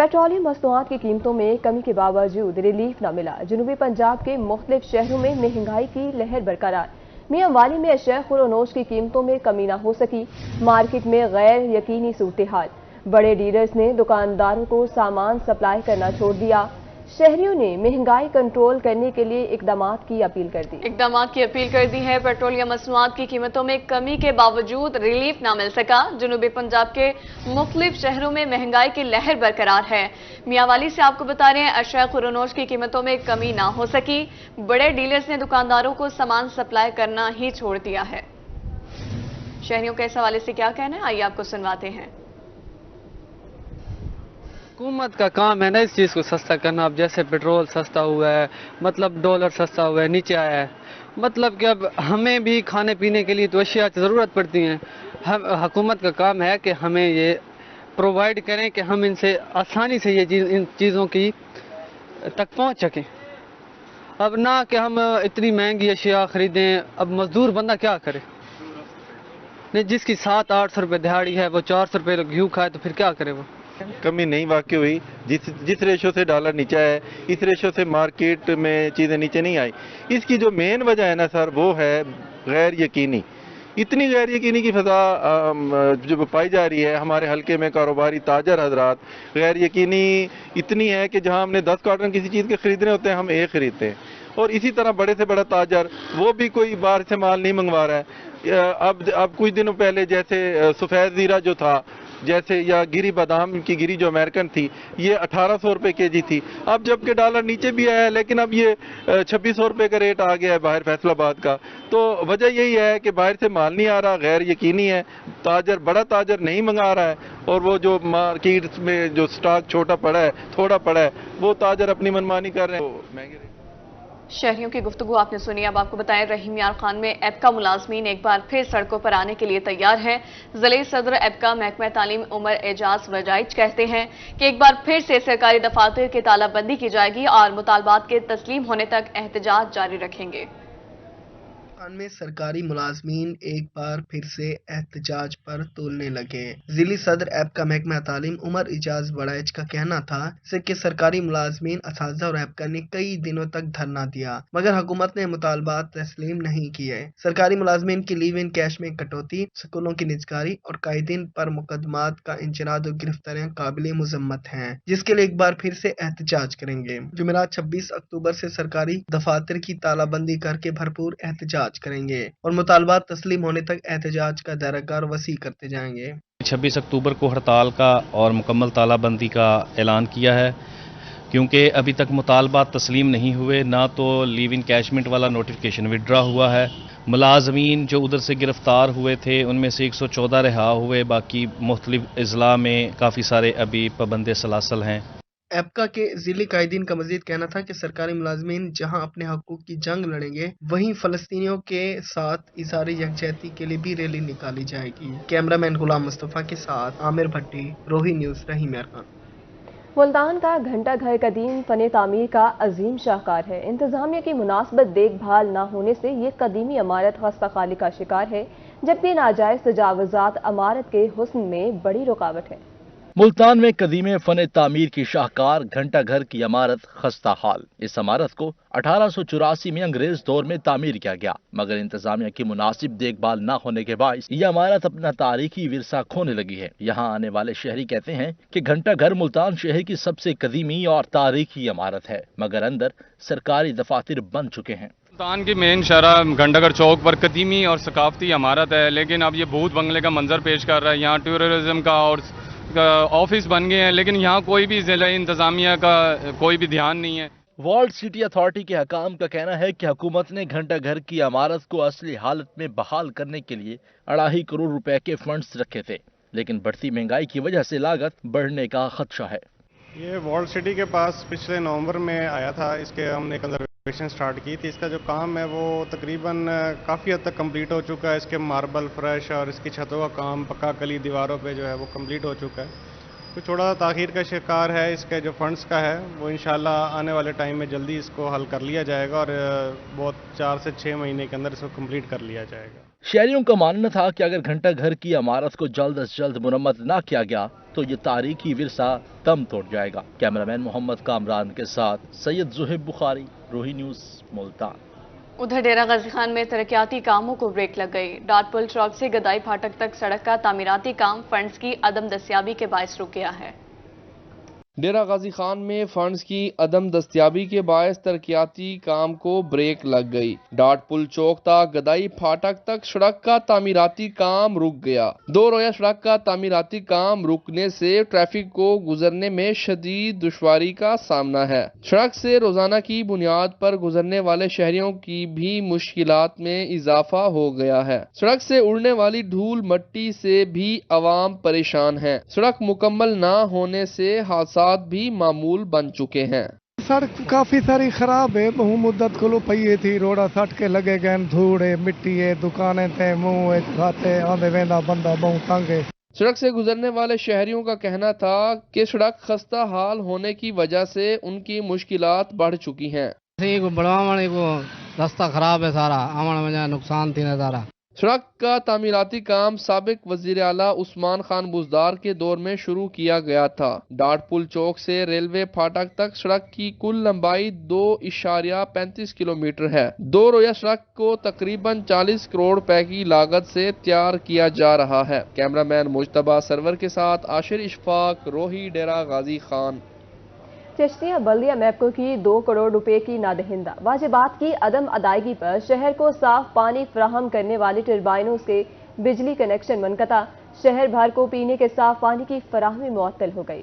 Petroleum मसनूआत की कीमतों में कमी के बावजूद रिलीफ न मिला। जनूबी पंजाब के मुख्तलिफ शहरों में महंगाई की लहर बरकरार। मियां वाली में अशिया खुरोनोश की कीमतों में कमी न हो सकी। मार्केट में गैर यकीनी सूरत हाल। बड़े डीलर्स ने दुकानदारों को सामान सप्लाई करना छोड़ दिया। शहरियों ने महंगाई कंट्रोल करने के लिए इकदामात की अपील कर दी है। पेट्रोलियम मसनूआत की कीमतों में कमी के बावजूद रिलीफ न मिल सका। जनूबी पंजाब के मुख्तलिफ शहरों में महंगाई की लहर बरकरार है। मियांवाली से आपको बता रहे हैं, अशिया खुरोनोश की कीमतों में कमी ना हो सकी। बड़े डीलर्स ने दुकानदारों को सामान सप्लाई करना ही छोड़ दिया है। शहरियों के इस हवाले से क्या कहना है, आइए आपको सुनवाते हैं। हुकूमत का काम है ना इस चीज़ को सस्ता करना। अब जैसे पेट्रोल सस्ता हुआ है, मतलब डॉलर सस्ता हुआ है, नीचे आया है, मतलब कि अब हमें भी खाने पीने के लिए तो अशिया की ज़रूरत पड़ती हैं। हम हुकूमत का काम है कि हमें ये प्रोवाइड करें कि हम इनसे आसानी से ये चीज़ इन चीज़ों की तक पहुंच सकें। अब ना कि हम इतनी महंगी अशिया ख़रीदें, अब मज़दूर बंदा क्या करे। नहीं, जिसकी 700-800 रुपये दिहाड़ी है वो 400 रुपये घी खाए तो फिर क्या करे वो। कमी नहीं वाक़ई हुई। जिस रेशो से डॉलर नीचे है, इस रेशो से मार्केट में चीज़ें नीचे नहीं आई। इसकी जो मेन वजह है ना सर, वो है गैर यकीनी। इतनी गैर यकीनी की फ़ज़ा जो पाई जा रही है हमारे हल्के में कारोबारी ताजर हजरात, गैर यकीनी इतनी है कि जहां हमने 10 कार्टन किसी चीज़ के ख़रीदने होते हैं, हम एक ख़रीदते हैं। और इसी तरह बड़े से बड़ा ताजर वो भी कोई बाहर से माल नहीं मंगवा रहा है। अब कुछ दिनों पहले जैसे सफ़ेद ज़ीरा जो था, जैसे या गिरी बादाम की गिरी जो अमेरिकन थी, ये 1800 रुपये केजी थी। अब जबकि डॉलर नीचे भी आया है, लेकिन अब ये 2600 रुपये का रेट आ गया है बाहर फैसलाबाद का। तो वजह यही है कि बाहर से माल नहीं आ रहा, गैर यकीनी है। ताजर बड़ा ताजर नहीं मंगा रहा है, और वो जो मार्केट में जो स्टॉक छोटा पड़ा है, थोड़ा पड़ा है, वो ताजर अपनी मनमानी कर रहे हैं। महंगे शहरियों की गुफ्तगू आपने सुनी। अब आपको बताएं, रहीम यार खान में एबका मुलाजमीन एक बार फिर सड़कों पर आने के लिए तैयार है। ज़िले सदर एबका महकमा तालीम उमर एजाज वजाइज कहते हैं कि एक बार फिर से सरकारी दफातर की तालाबंदी की जाएगी और मुतालबात के तस्लीम होने तक एहतजाज जारी रखेंगे। में सरकारी मुलाजमीन एक बार फिर से एहतजाज पर तुलने लगे। जिली सदर एबका महकमा तालीम उमर एजाज वड़ाइच का कहना था कि सरकारी मुलाजमीन, असातिज़ा और एबका ने कई दिनों तक धरना दिया, मगर हुकूमत ने मुतालबात तस्लीम नहीं किए। सरकारी मुलाजमीन की लीव इन कैश में कटौती, स्कूलों की निजकारी और कायदीन पर मुकदमात का इंचराद और गिरफ्तारियां काबिल मुजम्मत हैं, जिसके लिए एक बार फिर से एहतजाज करेंगे। जुमेरात 26 अक्टूबर से सरकारी दफातर की तालाबंदी करके भरपूर एहतजाज करेंगे और मुतालबात तस्लीम होने तक एहतजाज का दायराकार वसी करते जाएंगे। 26 अक्टूबर को हड़ताल का और मुकम्मल तालाबंदी का ऐलान किया है, क्योंकि अभी तक मुतालबात तस्लीम नहीं हुए, ना तो लीव इन कैशमेंट वाला नोटिफिकेशन विड्रा हुआ है। मुलाजमीन जो उधर से गिरफ्तार हुए थे उनमें से 114 रिहा हुए, बाकी मुख्तलिफ अजला में काफ़ी सारे अभी पाबंद सलासल हैं। एबका के जिली कायदीन का मजीद कहना था कि सरकारी मुलाजमीन जहां अपने हकूक की जंग लड़ेंगे, वहीं फलस्तीनियों के साथ इज़हार यकजहती के लिए भी रैली निकाली जाएगी। कैमरामैन गुलाम मुस्तफ़ा के साथ आमिर भट्टी, रोही न्यूज़, रहीम यार खान। मुल्तान का घंटा घर कदीम फन तामीर का अजीम शाहकार है। इंतजामिया की मुनासिबत देखभाल न होने से ये कदीमी इमारत खस्ताखाली का शिकार है, जबकि नाजायज तजावुजात इमारत के हुस्न में बड़ी रुकावट है। मुल्तान में कदीम फन तामीर की शाहकार घंटा घर की इमारत खस्ता हाल। इस इमारत को 1884 में अंग्रेज दौर में तामीर किया गया, मगर इंतजामिया की मुनासिब देखभाल न होने के बायस यह इमारत अपना तारीखी विरसा खोने लगी है। यहाँ आने वाले शहरी कहते हैं कि घंटा घर मुल्तान शहर की सबसे कदीमी और तारीखी इमारत है, मगर अंदर सरकारी दफातर बन चुके हैं। मुल्तान की मेन शहरा घंटाघर चौक पर कदीमी और सकाफती इमारत है, लेकिन अब ये भूत बंगले का मंजर पेश कर रहा है। यहाँ टूरिज्म का और ऑफिस बन गए हैं, लेकिन यहाँ कोई भी जिला इंतजामिया का कोई भी ध्यान नहीं है। वर्ल्ड सिटी अथॉरिटी के हकाम का कहना है कि हुकूमत ने घंटा घर की इमारत को असली हालत में बहाल करने के लिए 2.5 करोड़ रुपए के फंड्स रखे थे, लेकिन बढ़ती महंगाई की वजह से लागत बढ़ने का खदशा है। ये वर्ल्ड सिटी के पास पिछले नवंबर में आया था, इसके हमने कंजर्वेशन स्टार्ट की थी। इसका जो काम है वो तकरीबन काफ़ी हद तक कंप्लीट हो चुका है। इसके मार्बल फ्रेश और इसकी छतों का काम, पक्का कली दीवारों पे जो है वो कंप्लीट हो चुका है। तो थोड़ा ताख़ीर का शिकार है। इसके जो फंड्स का है वो इंशाल्लाह आने वाले टाइम में जल्दी इसको हल कर लिया जाएगा और बहुत 4 से 6 महीने के अंदर इसको कंप्लीट कर लिया जाएगा। شہریوں کا ماننا تھا کہ اگر گھنٹہ گھر کی عمارت کو جلد از جلد مرمت نہ کیا گیا تو یہ تاریخی ورثہ دم توڑ جائے گا۔ کیمرامین محمد کامران کے ساتھ سید زہیب بخاری، روہی نیوز، ملتان۔ ادھر ڈیرہ غازی خان میں ترقیاتی کاموں کو بریک لگ گئی۔ ڈاٹ پل چوک سے گدائی پھاٹک تک سڑک کا تعمیراتی کام فنڈز کی عدم دستیابی کے باعث رک گیا ہے۔ ڈیرہ غازی خان میں فنڈز کی عدم دستیابی کے باعث ترقیاتی کام کو بریک لگ گئی۔ ڈاٹ پل چوک تا گدائی پھاٹک تک سڑک کا تعمیراتی کام رک گیا۔ دو رویہ سڑک کا تعمیراتی کام رکنے سے ٹریفک کو گزرنے میں شدید دشواری کا سامنا ہے۔ سڑک سے روزانہ کی بنیاد پر گزرنے والے شہریوں کی بھی مشکلات میں اضافہ ہو گیا ہے۔ سڑک سے اڑنے والی دھول مٹی سے بھی عوام پریشان ہے۔ سڑک مکمل نہ ہونے سے حادثات بھی معمول بن چکے ہیں۔ سڑک کافی ساری خراب ہے، بہو مدت کھلو پئی تھی، روڑا سٹ کے لگے گئے، دھوڑ ہے، مٹی ہے، دکانیں تے منہ کھاتے آندے ویندا بندہ بہت تنگ ہے۔ سڑک سے گزرنے والے شہریوں کا کہنا تھا کہ سڑک خستہ حال ہونے کی وجہ سے ان کی مشکلات بڑھ چکی ہیں۔ راستہ خراب ہے، سارا آمن میں نقصان تھی سارا۔ سڑک کا تعمیراتی کام سابق وزیر اعلیٰ عثمان خان بزدار کے دور میں شروع کیا گیا تھا۔ ڈاٹ پل چوک سے ریلوے پھاٹک تک سڑک کی کل لمبائی 2.35 کلومیٹر ہے۔ دو رویہ سڑک کو تقریباً 40 کروڑ روپے کی لاگت سے تیار کیا جا رہا ہے۔ کیمرامین مجتبیٰ سرور کے ساتھ عاشر اشفاق، روہی، ڈیرہ غازی خان۔ چشتیہ بلدیہ میپکو کی 2 کروڑ روپے کی نادہندہ واجبات کی عدم ادائیگی پر شہر کو صاف پانی فراہم کرنے والی ٹربائنوں سے بجلی کنیکشن منقطع، شہر بھر کو پینے کے صاف پانی کی فراہمی معطل ہو گئی۔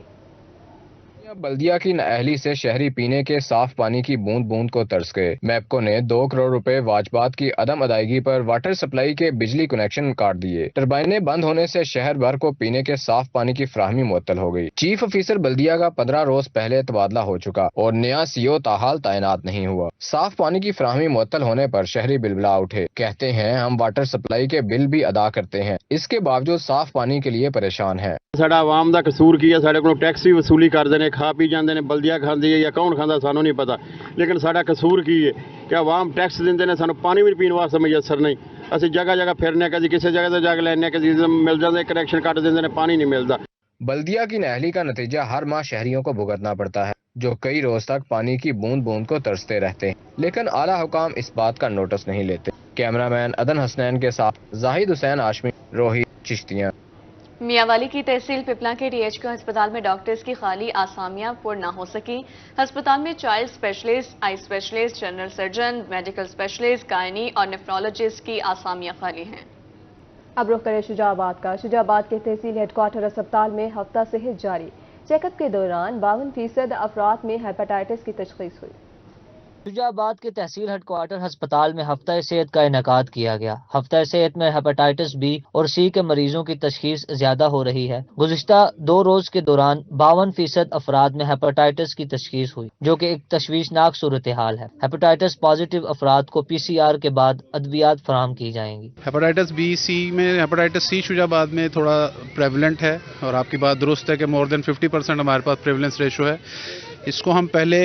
بلدیہ کی نااہلی سے شہری پینے کے صاف پانی کی بوند بوند کو ترس گئے۔ میپکو نے 2 کروڑ روپے واجبات کی عدم ادائیگی پر واٹر سپلائی کے بجلی کنیکشن کاٹ دیے۔ ٹربائنیں بند ہونے سے شہر بھر کو پینے کے صاف پانی کی فراہمی معطل ہو گئی۔ چیف آفیسر بلدیہ کا 15 روز پہلے تبادلہ ہو چکا اور نیا CO تاحال تعینات نہیں ہوا۔ صاف پانی کی فراہمی معطل ہونے پر شہری بلبلا اٹھے، کہتے ہیں ہم واٹر سپلائی کے بل بھی ادا کرتے ہیں، اس کے باوجود صاف پانی کے لیے پریشان ہیں۔ ساڈا عوام دا قصور کی ہے، ساڈے کو ٹیکس بھی وصولی کرتے ہیں، کھا پی جاندے نے، بلدیہ کھاندی ہے یا کون کھاندا سانوں نہیں پتا، لیکن ساڈا قصور کی ہے کہ عوام ٹیکس دیندے نے، سانوں پانی بھی پین واسطے میسر نہیں۔ اسی جگہ جگہ پھرنے کدی کسی جگہ تو جا کے لینے، کدی مل جاندے کنیکشن کٹ دیندے نے، پانی نہیں ملتا۔ بلدیہ کی نااہلی کا نتیجہ ہر ماہ شہریوں کو بھگتنا پڑتا ہے، جو کئی روز تک پانی کی بوند بوند کو ترستے رہتے ہیں، لیکن اعلیٰ حکام اس بات کا نوٹس نہیں لیتے۔ کیمرامین عدن حسنین کے ساتھ زاہد حسین ہاشمی، روہی، چشتیاں۔ میاں والی کی تحصیل پپلا کے DHQ ہسپتال میں ڈاکٹرز کی خالی آسامیاں پر نہ ہو سکی۔ ہسپتال میں child specialist, eye specialist, general surgeon, medical specialist, gynae اور نیفرولوجسٹ کی آسامیاں خالی ہیں۔ اب رخ کریں شجاع آباد کا۔ شجاع آباد کے تحصیل ہیڈ کوارٹر اسپتال میں ہفتہ صحت جاری۔ چیک اپ کے دوران 52% افراد میں ہیپاٹائٹس کی تشخیص ہوئی۔ شجاع آباد کے تحصیل ہیڈ کوارٹر ہسپتال میں ہفتہ صحت کا انعقاد کیا گیا۔ ہفتہ صحت میں ہیپاٹائٹس B اور C کے مریضوں کی تشخیص زیادہ ہو رہی ہے۔ گزشتہ 2 روز کے دوران 52% افراد میں ہیپاٹائٹس کی تشخیص ہوئی، جو کہ ایک تشویشناک صورتحال ہے۔ ہیپاٹائٹس پازیٹیو افراد کو PCR کے بعد ادویات فراہم کی جائیں گی۔ ہیپاٹائٹس B C میں ہیپاٹائٹس C شجاع آباد میں تھوڑا پریولنٹ ہے، اور آپ کی بات درست ہے کہ مور دین 50% ہمارے پاس پریولنس ریشو ہے۔ اس کو ہم پہلے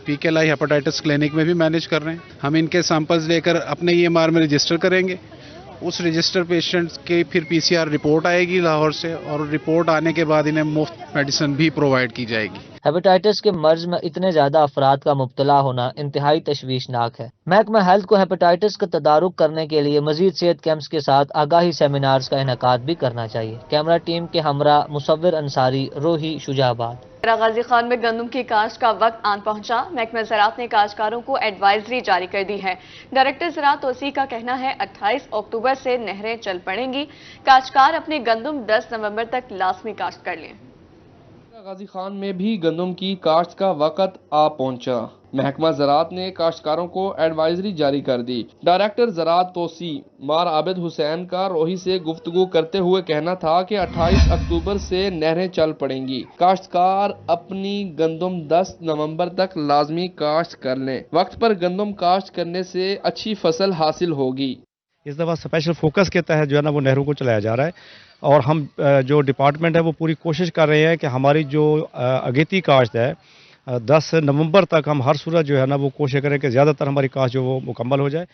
PKLI ہیپاٹائٹس کلینک میں بھی مینیج کر رہے ہیں۔ ہم ان کے سیمپلز لے کر اپنے EMR میں رجسٹر کریں گے، اس رجسٹر پیشنٹس کے پھر PCR رپورٹ آئے گی لاہور سے، اور رپورٹ آنے کے بعد انہیں مفت میڈیسن بھی پرووائڈ کی جائے گی۔ ہیپاٹائٹس کے مرض میں اتنے زیادہ افراد کا مبتلا ہونا انتہائی تشویشناک ہے۔ محکمہ ہیلتھ کو ہیپاٹائٹس کا تدارک کرنے کے لیے مزید صحت کیمپس کے ساتھ آگاہی سیمینارز کا انعقاد بھی کرنا چاہیے۔ کیمرہ ٹیم کے ہمراہ مصور انصاری، روہی، شجاع آباد۔ ڈیرہ غازی خان میں گندم کی کاشت کا وقت آن پہنچا۔ محکمہ زراعت نے کاشتکاروں کو ایڈوائزری جاری کر دی ہے۔ ڈائریکٹر زراعت توسیع کا کہنا ہے 28 اکتوبر سے نہریں چل پڑیں گی۔ کاشتکار اپنے گندم 10 نومبر تک لازمی کاشت کر لیں۔ غازی خان میں بھی گندم کی کاشت کا وقت آ پہنچا۔ محکمہ زراعت نے کاشتکاروں کو ایڈوائزری جاری کر دی۔ ڈائریکٹر زراعت توسیع مار عابد حسین کا روہی سے گفتگو کرتے ہوئے کہنا تھا کہ 28 اکتوبر سے نہریں چل پڑیں گی۔ کاشتکار اپنی گندم 10 نومبر تک لازمی کاشت کر لیں۔ وقت پر گندم کاشت کرنے سے اچھی فصل حاصل ہوگی۔ اس دفعہ اسپیشل فوکس کے تحت جو ہے نا وہ نہروں کو چلایا جا رہا ہے، اور ہم جو ڈپارٹمنٹ ہے وہ پوری کوشش کر رہے ہیں کہ ہماری جو اگیتی کاشت ہے 10 نومبر تک ہم ہر صورت جو ہے نا وہ کوشش کریں کہ زیادہ تر ہماری کاشت جو وہ مکمل ہو جائے۔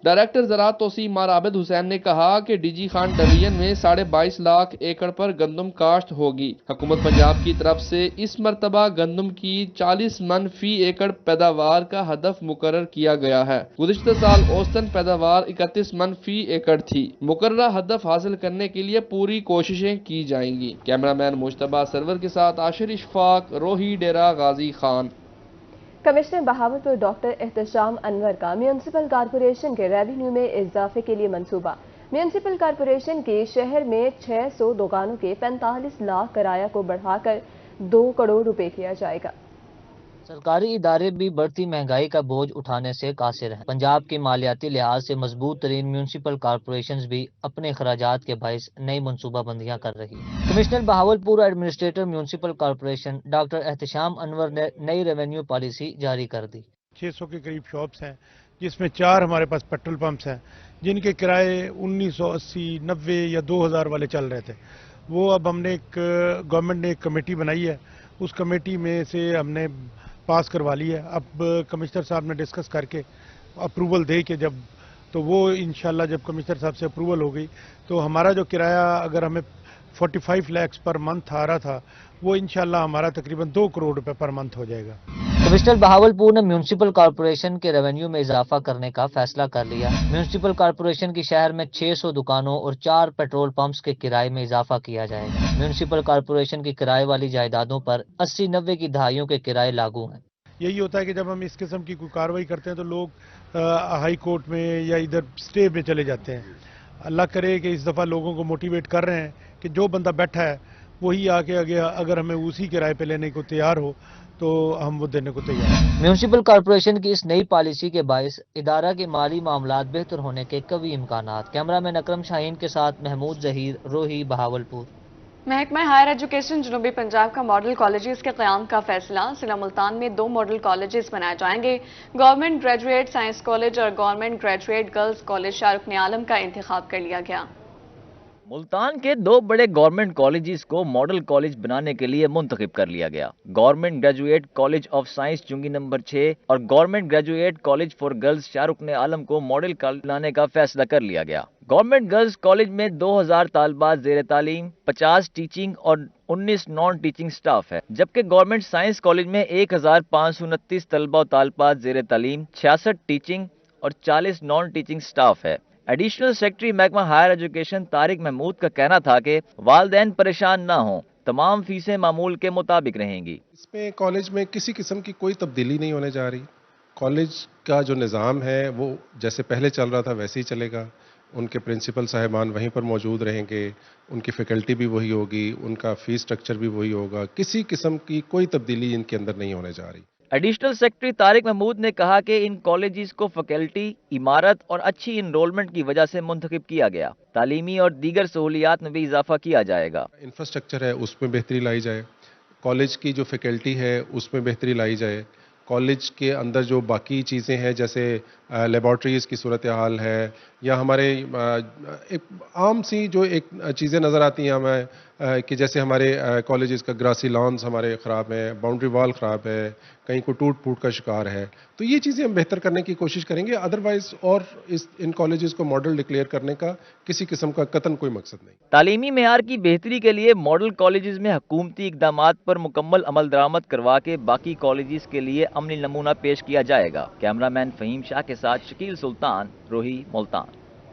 डायरेक्टर ज़राअत तोसी माराबिद हुसैन ने कहा कि डीजी खान डिवीजन में 22.5 लाख एकड़ पर गंदम काश्त होगी। हुकूमत पंजाब की तरफ से इस मरतबा गंदम की 40 मन फी एकड़ पैदावार का हदफ मुकर्रर किया गया है। गुज़िश्ता साल औसतन पैदावार 31 मन फी एकड़ थी। मुकर्ररा हदफ हासिल करने के लिए पूरी कोशिशें की जाएंगी। कैमरामैन मुश्तबा सरवर के साथ आशिर इशफाक, रोही, डेरा गाजी खान। कमिश्नर बहावलपुर डॉक्टर एहतशाम अनवर का म्यूनसिपल कॉरपोरेशन के रेवेन्यू में इजाफे के लिए मंसूबा। म्यूनसिपल कॉरपोरेशन के शहर में 600 दुकानों के 45 लाख किराया को बढ़ाकर 2 करोड़ रुपए किया जाएगा। सरकारी इदारे भी बढ़ती महंगाई का बोझ उठाने से कासिर हैं। पंजाब की मालियाती लिहाज से मजबूत तरीन म्यूनसिपल कॉरपोरेशंस भी अपने अखराजात के बाइस नई मनसूबाबंदियां कर रही हैं। Commissioner Bahawalpur administrator municipal corporation doctor Ehtesham Anwar ने नई रेवेन्यू पॉलिसी जारी कर दी। 600 के करीब शॉप्स हैं, जिसमें 4 हमारे पास पेट्रोल पंप्स हैं, जिनके किराए 1980, 90 या 2000 वाले चल रहे थे। वो अब हमने गवर्नमेंट ने एक कमेटी बनाई है, उस कमेटी में से हमने पास करवा ली है। अब कमिश्नर साहब ने डिस्कस करके अप्रूवल दे के जब तो वो इंशाल्लाह जब कमिश्नर साहब से अप्रूवल हो गई तो हमारा जो किराया अगर हमें 45 लाख पर मंथ आ रहा था वो इंशाल्लाह हमारा तकरीबन 2 करोड़ रुपए पर मंथ हो जाएगा। कमिश्नर बहावलपुर ने म्यूनसिपल कॉरपोरेशन के रेवेन्यू में इजाफा करने का फैसला कर लिया। म्यूनसिपल कॉरपोरेशन की शहर में 600 दुकानों और 4 पेट्रोल पंप्स के किराए में इजाफा किया जाएगा। म्यूनसिपल कॉरपोरेशन की किराए वाली जायदादों पर 80-90 की दहाइयों के किराए लागू हैं। यही होता है कि जब हम इस किस्म की कोई कार्रवाई करते हैं तो लोग हाई कोर्ट में या इधर स्टे में चले जाते हैं। अल्लाह करे कि इस दफ़ा लोगों को मोटिवेट कर रहे हैं कि जो बंदा बैठा है वही आके आगे अगर हमें उसी किराए पे लेने को तैयार हो तो हम वो देने को तैयार हैं। म्यूनसिपल कॉरपोरेशन की इस नई पॉलिसी के बायस इदारा के माली मामलात बेहतर होने के कवी इम्कानात। कैमरामैन अकरम शाहीन के साथ महमूद जहीर, रोही, बहावलपुर। महकमा हायर एजुकेशन जनूबी पंजाब का मॉडल कॉलेजेस के क़याम का फैसला। जिला मुल्तान में 2 मॉडल कॉलेजेस बनाए जाएंगे। गवर्नमेंट ग्रेजुएट साइंस कॉलेज और government graduate girls college Shahrukh Alam का इंतखाब कर लिया गया। मुल्तान के 2 बड़े गवर्नमेंट कॉलेजेस को मॉडल कॉलेज बनाने के लिए मुंतखब कर लिया गया। Government graduate college of science चुंगी नंबर 6 और government graduate college for girls Shahrukh Alam को मॉडल कॉलेज बनाने का फैसला कर लिया गया। गवर्नमेंट गर्ल्स कॉलेज में 2000 तालबात ज़ेर तालीम, 50 टीचिंग और 19 नॉन टीचिंग स्टाफ है, जबकि गवर्नमेंट साइंस कॉलेज में 1529 तलबा और तालबात ज़ेर तालीम, 66 टीचिंग और 40 नॉन टीचिंग स्टाफ है। एडिशनल सेक्रेटरी महकमा हायर एजुकेशन तारिक महमूद का कहना था कि वालिदैन परेशान ना हों, तमाम फीसें मामूल के मुताबिक रहेंगी। इसमें कॉलेज में किसी किस्म की कोई तब्दीली नहीं होने जा रही। कॉलेज का जो निज़ाम है वो जैसे पहले चल रहा था वैसे ही चलेगा। उनके प्रिंसिपल साहिबान वहीं पर मौजूद रहेंगे, उनकी फैकल्टी भी वही होगी, उनका फीस स्ट्रक्चर भी वही होगा। किसी किस्म की कोई तब्दीली इनके अंदर नहीं होने जा रही। एडिशनल सेक्रेटरी तारिक महमूद ने कहा कि इन कॉलेजेस को फैकल्टी, इमारत और अच्छी इनरोलमेंट की वजह से मुंतखब किया गया। तालीमी और दीगर सहूलियात में भी इजाफा किया जाएगा। इंफ्रास्ट्रक्चर है उसमें बेहतरी लाई जाए, कॉलेज की जो फैकल्टी है उसमें बेहतरी लाई जाए, कॉलेज के अंदर जो बाकी चीज़ें हैं जैसे लेबॉर्ट्रीज़ की सूरत हाल है या हमारे एक आम सी जो एक चीज़ें नज़र आती हैं हमें कि जैसे हमारे कॉलेजेस का ग्रासी लॉन्स हमारे ख़राब है, बाउंड्री वॉल ख़राब है, कहीं को टूट फूट का शिकार है, तो ये चीज़ें हम बेहतर करने की कोशिश करेंगे। अदरवाइज़ और इन कॉलेजेस को मॉडल डिक्लेयर करने का किसी किस्म का कतन कोई मकसद नहीं। तालीमी मेयार की बेहतरी के लिए मॉडल कॉलेजेस में हुकूमती इकदामात पर मुकम्मल अमल दरामद करवा के बाकी कॉलेजेस के लिए अमली नमूना पेश किया जाएगा। कैमरामैन फहीम शाह के साथ शकील सुल्तान, रोही, मुल्तान।